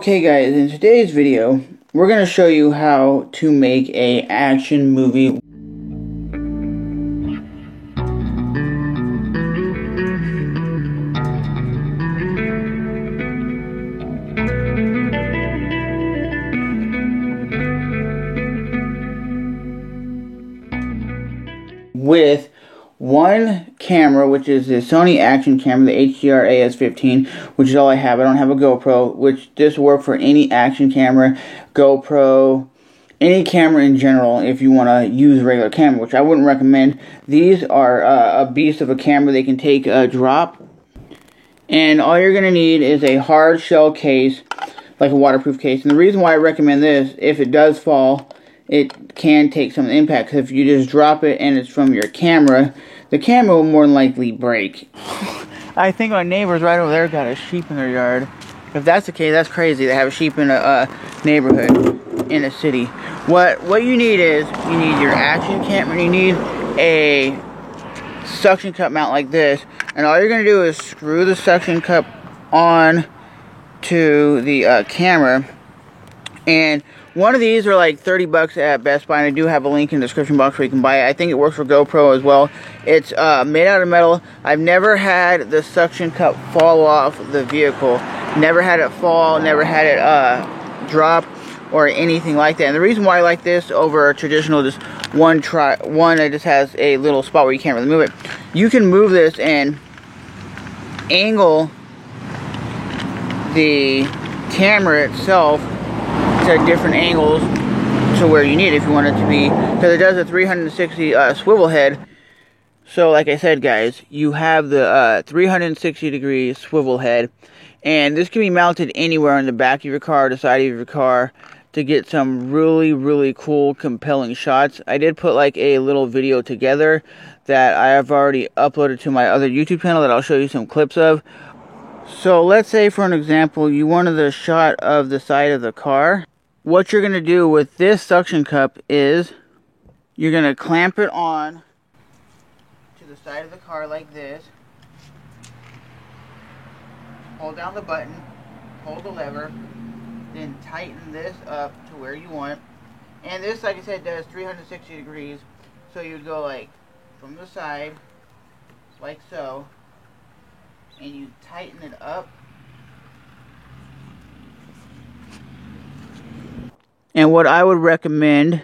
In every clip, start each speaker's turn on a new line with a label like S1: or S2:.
S1: Okay guys, in today's video, we're going to show you how to make a action movie with one camera, which is the Sony action camera, the HDR AS15, which is all I have. I don't have a GoPro, which this will work for any action camera, GoPro, any camera in general if you want to use a regular camera, which I wouldn't recommend. These are a beast of a camera. They can take a drop. And all you're going to need is a hard shell case, like a waterproof case. And the reason why I recommend this, if it does fall, it can take some impact. Because if you just drop it and it's from your camera, the camera will more than likely break. I think my neighbors right over there got a sheep in their yard. If that's the case, that's crazy. They have a sheep in a neighborhood in a city. What you need is, you need your action camera, you need a suction cup mount like this. And all you're going to do is screw the suction cup on to the camera. And one of these are like 30 bucks at Best Buy, and I do have a link in the description box where you can buy it. I think it works for GoPro as well. It's made out of metal. I've never had the suction cup fall off the vehicle. Never had it fall, never had it drop or anything like that. And the reason why I like this over a traditional just one that just has a little spot where you can't really move it. You can move this and angle the camera itself to different angles to where you need it if you want it to be, because it does a 360 swivel head. So like I said guys, you have the 360 degree swivel head, and this can be mounted anywhere on the back of your car, the side of your car, to get some really cool compelling shots. I did put like a little video together that I have already uploaded to my other YouTube channel that I'll show you some clips of. So let's say for an example you wanted a shot of the side of the car. What you're going to do with this suction cup is you're going to clamp it on to the side of the car like this. Hold down the button, hold the lever, then tighten this up to where you want. And this, like I said, does 360 degrees. So you'd go like from the side, like so, and you tighten it up. And what I would recommend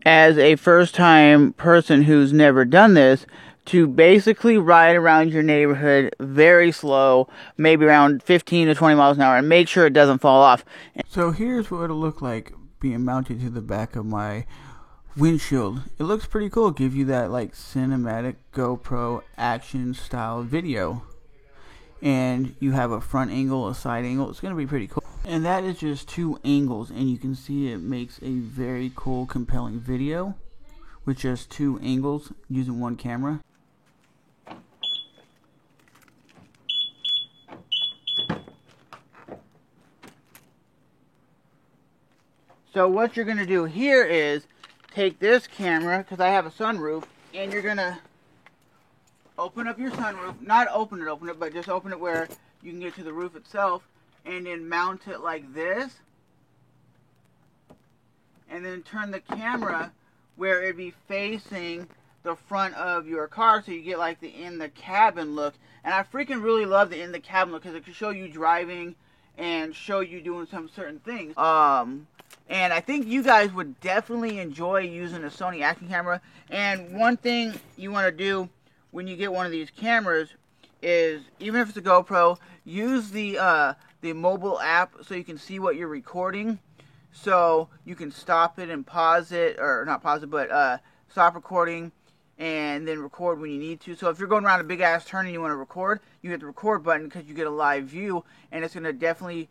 S1: as a first-time person who's never done this, to basically ride around your neighborhood very slow, maybe around 15 to 20 miles an hour, and make sure it doesn't fall off. So here's what it'll look like being mounted to the back of my windshield. It looks pretty cool. Give you that like cinematic GoPro action style video. And you have a front angle, a side angle. It's going to be pretty cool. And that is just two angles, and you can see it makes a very cool, compelling video with just two angles using one camera. So what you're going to do here is take this camera, because I have a sunroof, and you're going to open up your sunroof. Not open it, but just open it where you can get to the roof itself, and then mount it like this. And then turn the camera where it'd be facing the front of your car, so you get like the in the cabin look. And I freaking really love the in the cabin look, because it can show you driving and show you doing some certain things. And I think you guys would definitely enjoy using a Sony action camera. And one thing you want to do when you get one of these cameras is, even if it's a GoPro, use the mobile app so you can see what you're recording. So you can stop it and pause it, or not pause it, but stop recording and then record when you need to. So if you're going around a big ass turn and you want to record, you hit the record button, because you get a live view, and it's going to definitely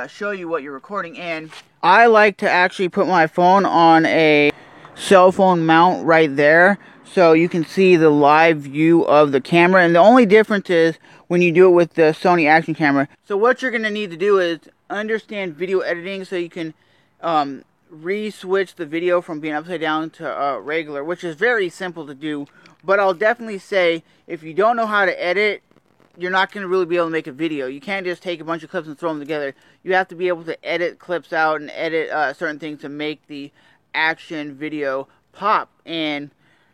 S1: show you what you're recording. And I like to actually put my phone on a cell phone mount right there, so you can see the live view of the camera. And the only difference is when you do it with the Sony action camera. So what you're going to need to do is understand video editing, so you can re-switch the video from being upside down to regular, which is very simple to do. But I'll definitely say, if you don't know how to edit you're not going to really be able to make a video. You can't just take a bunch of clips and throw them together. You have to be able to edit clips out and edit certain things to make the action video pop. And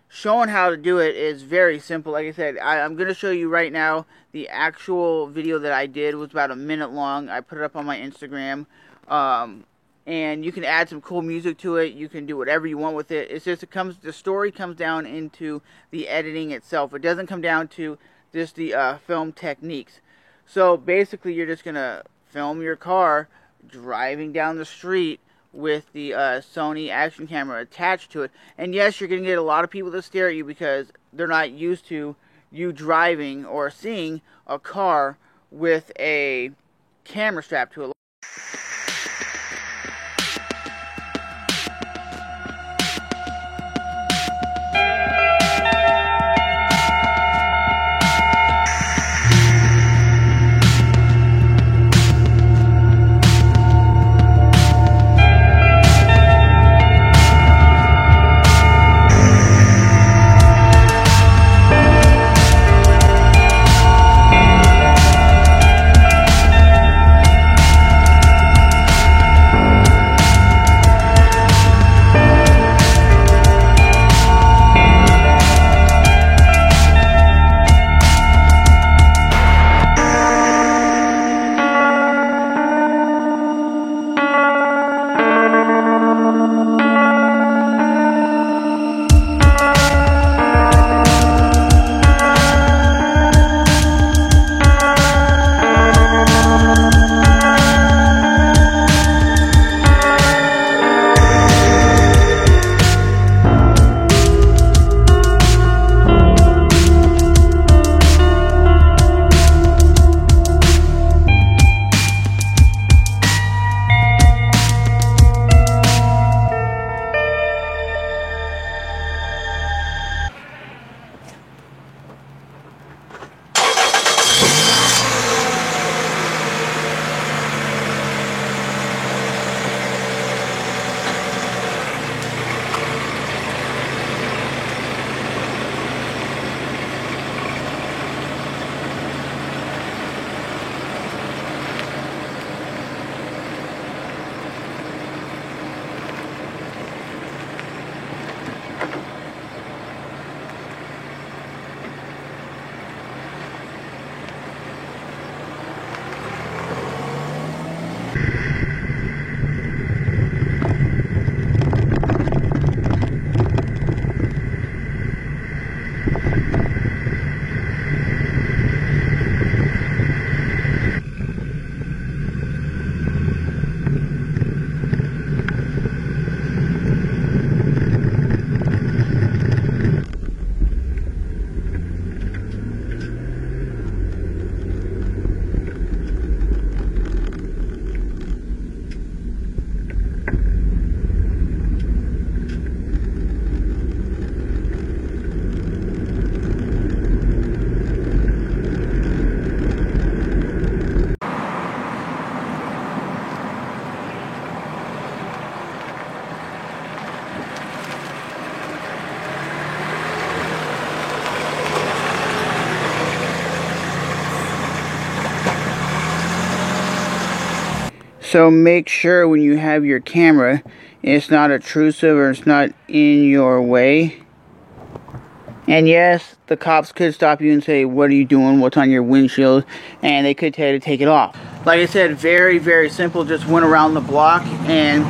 S1: showing how to do it is very simple. Like I said, I'm going to show you right now the actual video that I did. It was about a minute long. I put it up on my Instagram. And you can add some cool music to it. You can do whatever you want with it. It's just the story comes down into the editing itself. It doesn't come down to just the film techniques. So basically, you're just gonna film your car driving down the street with the Sony action camera attached to it. And yes, you're gonna get a lot of people to stare at you because they're not used to you driving or seeing a car with a camera strapped to it. So make sure when you have your camera, it's not obtrusive or it's not in your way. And yes, the cops could stop you and say, what are you doing? What's on your windshield? And they could tell you to take it off. Like I said, very, very simple. Just went around the block. And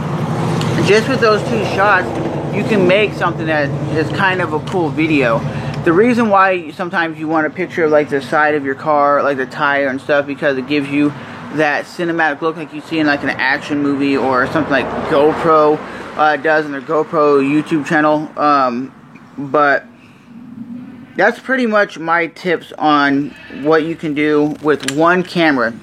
S1: just with those 2 shots, you can make something that is kind of a cool video. The reason why sometimes you want a picture of like the side of your car, like the tire and stuff, because it gives you that cinematic look like you see in like an action movie or something like GoPro does in their GoPro YouTube channel. But that's pretty much my tips on what you can do with one camera.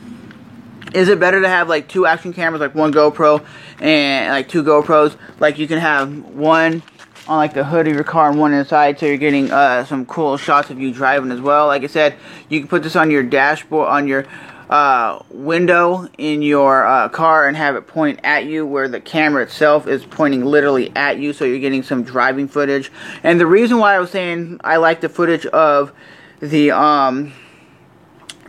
S1: Is it better to have like 2 action cameras, like 1 GoPro and like 2 GoPros? Like you can have one on like the hood of your car and one inside, so you're getting some cool shots of you driving as well. Like I said, you can put this on your dashboard, on your window in your car, and have it point at you, where the camera itself is pointing literally at you, so you're getting some driving footage. And the reason why I was saying I like the footage of the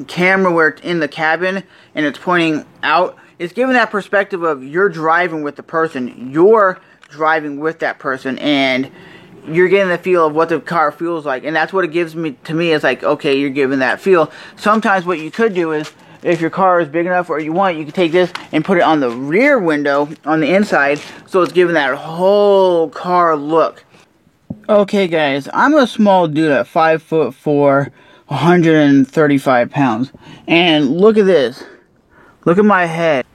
S1: camera where it's in the cabin and it's pointing out, it's giving that perspective of you're driving with the person. You're driving with that person, and you're getting the feel of what the car feels like. And that's what it gives me to me. Is like, okay, you're giving that feel. Sometimes what you could do is, if your car is big enough or you want, you can take this and put it on the rear window on the inside, so it's giving that whole car look. Okay guys, I'm a small dude at 5'4", 135 pounds. And look at this. Look at my head.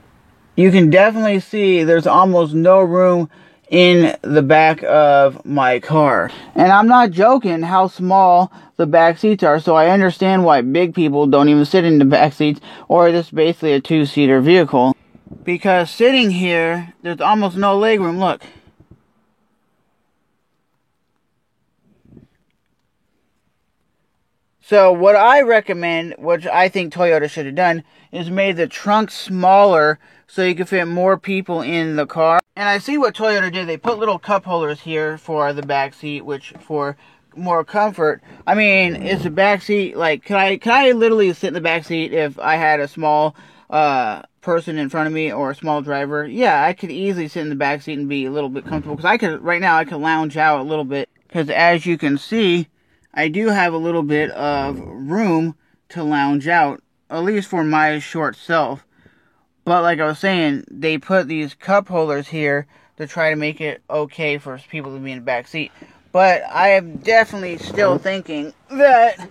S1: You can definitely see there's almost no room in the back of my car. And I'm not joking how small the back seats are, so I understand why big people don't even sit in the back seats, or this is basically a two-seater vehicle. Because sitting here, there's almost no legroom. Look. So what I recommend, which I think Toyota should have done, is made the trunk smaller so you can fit more people in the car. And I see what Toyota did. They put little cup holders here for the back seat, which for more comfort. I mean, is the back seat, like, can I literally sit in the back seat if I had a small person in front of me or a small driver? Yeah, I could easily sit in the back seat and be a little bit comfortable, because right now I could lounge out a little bit, because as you can see, I do have a little bit of room to lounge out, at least for my short self. But like I was saying, they put these cup holders here to try to make it okay for people to be in the back seat. But I am definitely still thinking that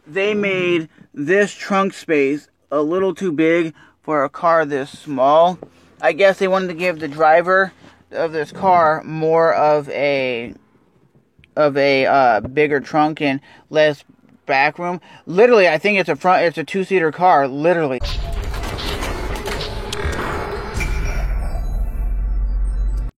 S1: they made this trunk space a little too big for a car this small. I guess they wanted to give the driver of this car more of a bigger trunk and less back room. Literally, I think it's a two-seater car, literally.